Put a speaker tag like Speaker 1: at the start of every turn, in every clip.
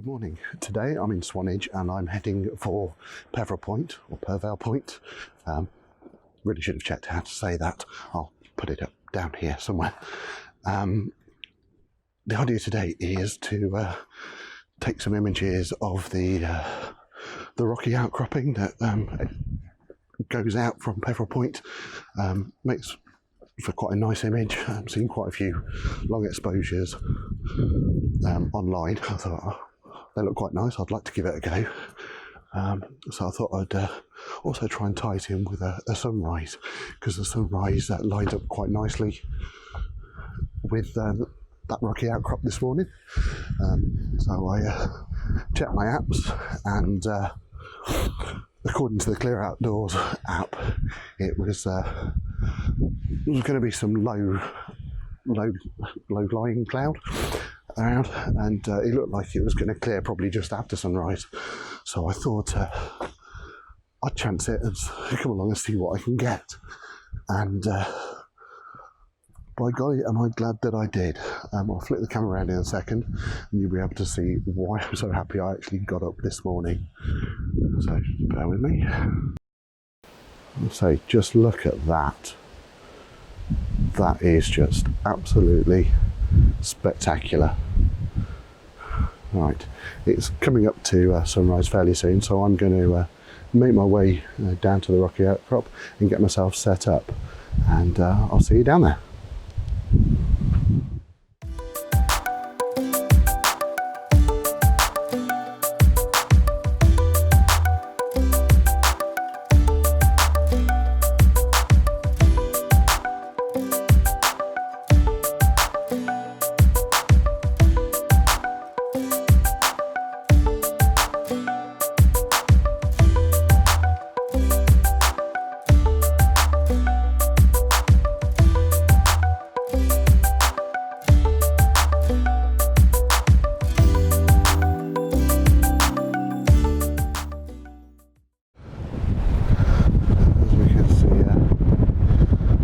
Speaker 1: morning. Today I'm in Swanage and I'm heading for Peveril Point, or Peveril Point. Really should have checked how to say that. I'll put it up down here somewhere. The idea today is to take some images of the rocky outcropping that goes out from Peveril Point. Makes for quite a nice image. I've seen quite a few long exposures online. I thought, oh, they look quite nice, I'd like to give it a go. So I thought I'd also try and tie it in with a sunrise, because the sunrise lines up quite nicely with that rocky outcrop this morning. So I checked my apps, and according to the Clear Outdoors app, it was going to be some low-lying cloud around, and it looked like it was going to clear probably just after sunrise. So I thought I'd chance it and come along and see what I can get. And by golly, am I glad that I did. I'll flip the camera around in a second and you'll be able to see why I'm so happy I actually got up this morning. So bear with me. So just look at that. That is just absolutely spectacular. Right, it's coming up to sunrise fairly soon, so I'm going to make my way down to the rocky outcrop and get myself set up, and I'll see you down there.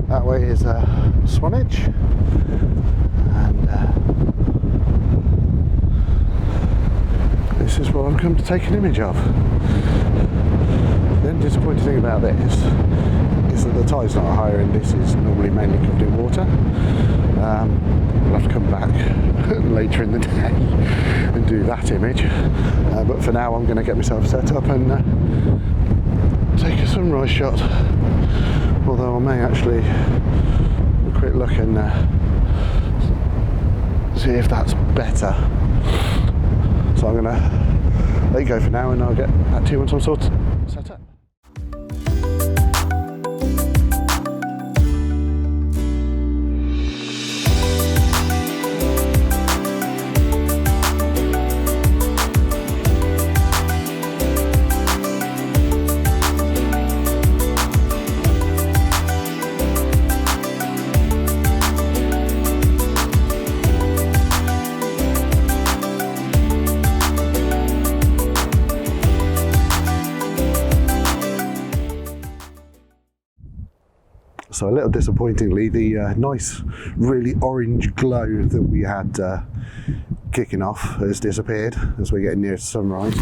Speaker 1: That way is Swanage, and this is what I'm come to take an image of. The only disappointing thing about this is that the tide's not higher, and this is normally mainly covered in water. We'll have to come back later in the day and do that image, but for now I'm going to get myself set up and take a sunrise shot. Although I may actually have a quick look and see if that's better. So I'm going to let you go for now, and I'll get back to you once I'm sort of set up. So a little disappointingly, the nice, really orange glow that we had kicking off has disappeared as we're getting near to sunrise.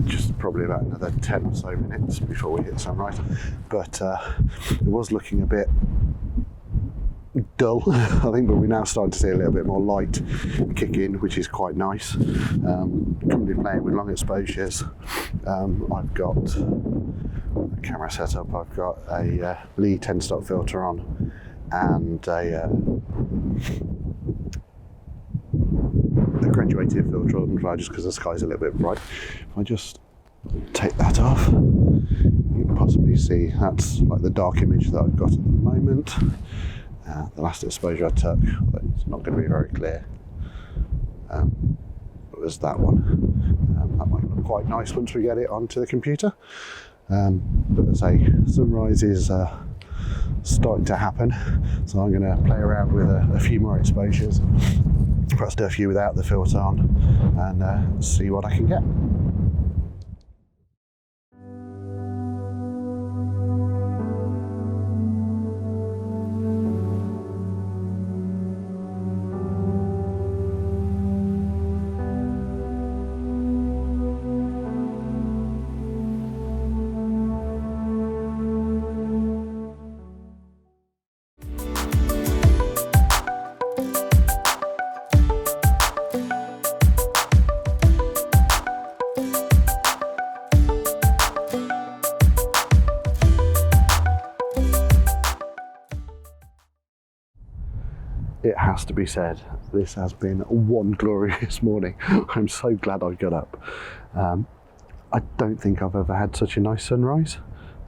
Speaker 1: Just probably about another 10 or so minutes before we hit sunrise. But it was looking a bit dull, I think, but we're now starting to see a little bit more light kick in, which is quite nice. Currently playing with long exposures. I've got a camera set up, I've got a Lee 10 stop filter on, and a graduated filter on, just because the sky's a little bit bright. If I just take that off, you can possibly see that's like the dark image that I've got at the moment. The last exposure I took, it's not going to be very clear, it was that one. That might look quite nice once we get it onto the computer. But as I say, sunrise is starting to happen, so I'm going to play around with a few more exposures, perhaps do a few without the filter on, and see what I can get. it has to be said, this has been one glorious morning. I'm so glad I got up. I don't think I've ever had such a nice sunrise.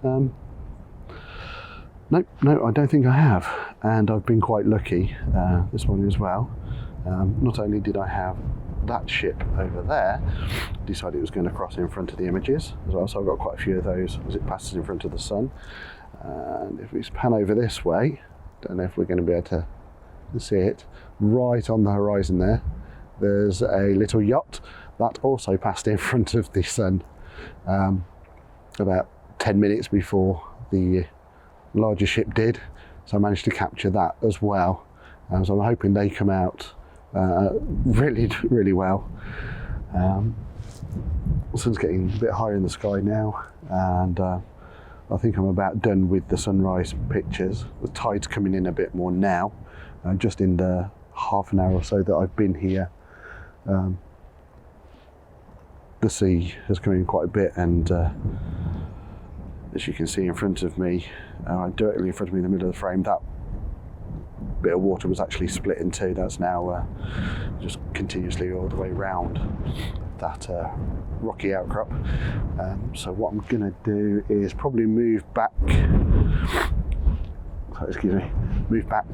Speaker 1: No, I don't think I have. And I've been quite lucky this morning as well. Not only did I have that ship over there, decided it was going to cross in front of the images as well, so I've got quite a few of those as it passes in front of the sun. And if we pan over this way, don't know if we're going to be able to see it, right on the horizon there's a little yacht that also passed in front of the sun about 10 minutes before the larger ship did, so I managed to capture that as well. So I'm hoping they come out really well. The sun's getting a bit higher in the sky now, and I think I'm about done with the sunrise pictures. The tide's coming in a bit more now. Just in the half an hour or so that I've been here, the sea has come in quite a bit, and as you can see in front of me, directly in front of me in the middle of the frame, that bit of water was actually split in two. That's now just continuously all the way round that rocky outcrop. So what I'm going to do is probably move back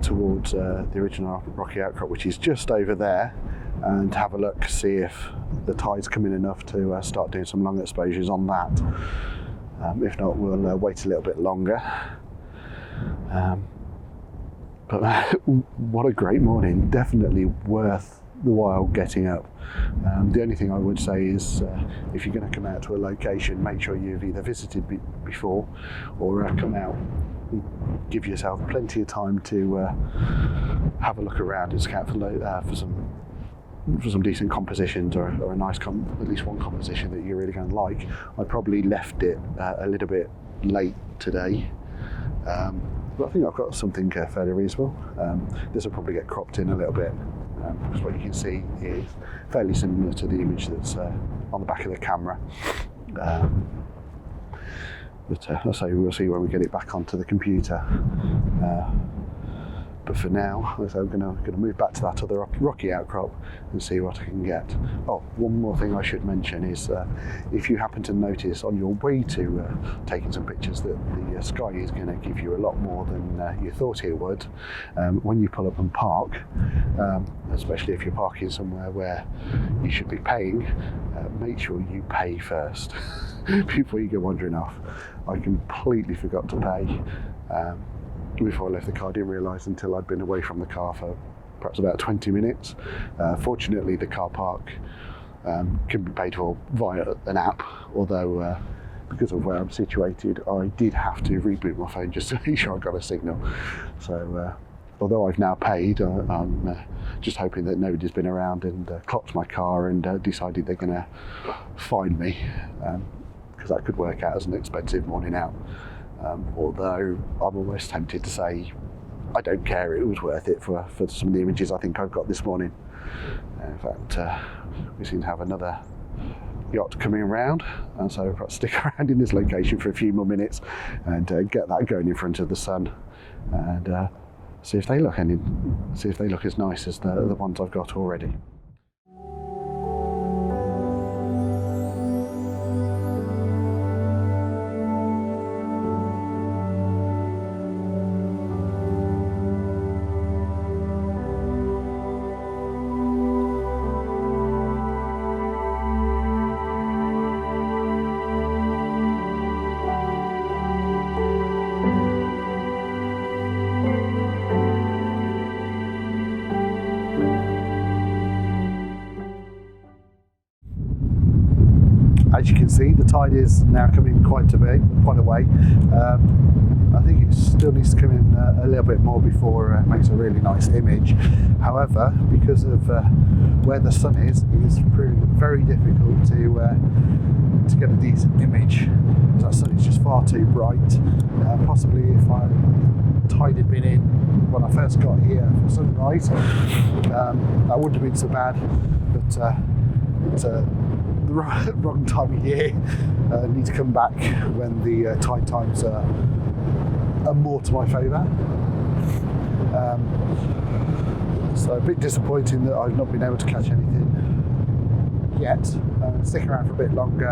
Speaker 1: towards the original rocky outcrop, which is just over there, and have a look, see if the tide's coming enough to start doing some long exposures on that. If not, we'll wait a little bit longer. But what a great morning, definitely worth the while getting up. The only thing I would say is if you're going to come out to a location, make sure you've either visited before or come out, give yourself plenty of time to have a look around and scout for some decent compositions or a nice at least one composition that you're really going to like. I probably left it a little bit late today, but I think I've got something fairly reasonable. This will probably get cropped in a little bit, because what you can see is fairly similar to the image that's on the back of the camera. But I'll say we'll see when we get it back onto the computer. But for now, I'm going to move back to that other rocky outcrop and see what I can get. Oh, one more thing I should mention is if you happen to notice on your way to taking some pictures that the sky is going to give you a lot more than you thought it would, when you pull up and park, especially if you're parking somewhere where you should be paying, make sure you pay first before you go wandering off. I completely forgot to pay before I left the car. I didn't realise until I'd been away from the car for perhaps about 20 minutes. Fortunately, the car park can be paid for via an app, although because of where I'm situated, I did have to reboot my phone just to make sure I got a signal. So although I've now paid, I'm just hoping that nobody's been around and clocked my car and decided they're going to fine me, because that could work out as an expensive morning out. Although I'm almost tempted to say I don't care, it was worth it for some of the images I think I've got this morning. In fact, we seem to have another yacht coming around, and so I've got to stick around in this location for a few more minutes and get that going in front of the sun, and see if they look as nice as the ones I've got already. As you can see, the tide is now coming quite a way. I think it still needs to come in a little bit more before it makes a really nice image. However, because of where the sun is, it's proving very difficult to get a decent image. That sun is just far too bright. Possibly if the tide had been in when I first got here for sunrise, that wouldn't have been so bad. But it's the wrong time of year. Need to come back when the tide times are more to my favour. So a bit disappointing that I've not been able to catch anything yet. Stick around for a bit longer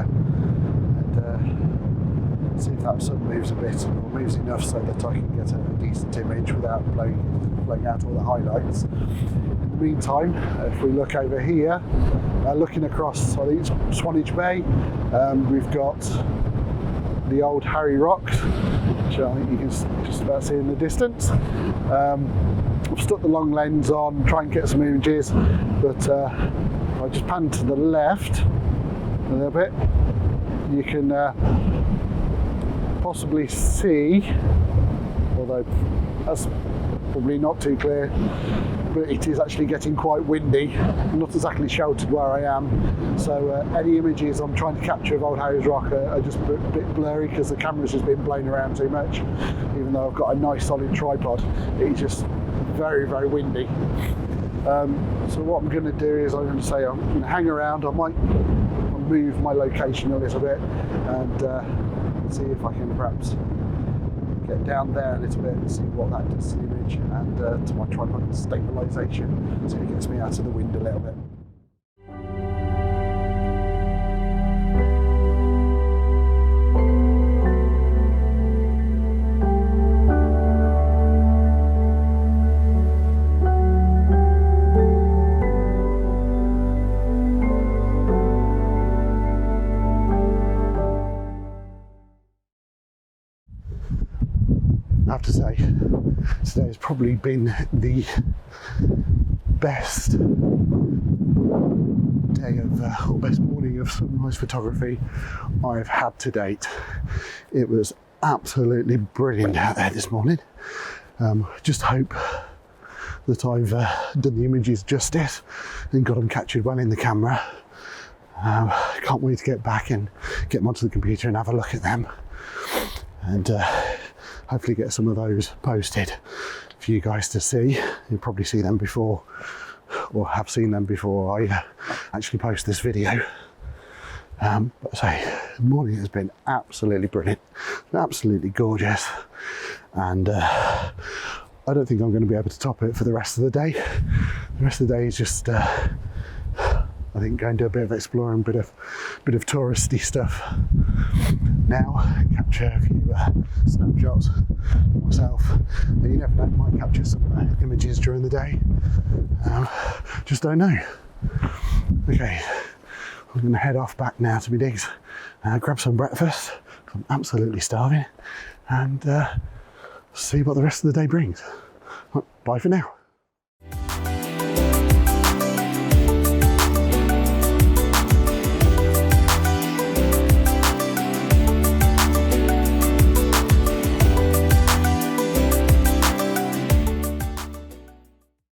Speaker 1: and see if that sun moves a bit, or moves enough so that I can get a decent image without blowing out all the highlights. In the meantime, if we look over here, looking across, I think it's Swanage Bay, we've got the old Harry Rock, which I think you can just about see in the distance. I've stuck the long lens on, try and get some images, but I just pan to the left a little bit. You can possibly see, although that's probably not too clear, but it is actually getting quite windy. I'm not exactly sheltered where I am, so any images I'm trying to capture of Old Harry's Rock are just a bit blurry because the camera's just been blown around too much. Even though I've got a nice solid tripod, it's just very, very windy. So what I'm going to do is I'm going to say I'm going to hang around. I might move my location a little bit and see if I can perhaps get down there a little bit and see what that does to the image, and to my tripod stabilisation, so it gets me out of the wind a little bit. I have to say, today has probably been the best day of, or best morning of sunrise photography I've had to date. It was absolutely brilliant out there this morning. Just hope that I've done the images justice and got them captured well in the camera. Can't wait to get back and get them onto the computer and have a look at them. And hopefully get some of those posted for you guys to see. You'll probably see them before, or have seen them before I actually post this video. But I say, the morning has been absolutely brilliant, absolutely gorgeous, and I don't think I'm going to be able to top it for the rest of the day. The rest of the day is just, I think, going to do a bit of exploring, bit of touristy stuff. Now, capture a few snapshots myself. And you never know, might capture some images during the day. Just don't know. Okay, I'm going to head off back now to my digs, grab some breakfast. I'm absolutely starving, and see what the rest of the day brings. Bye for now.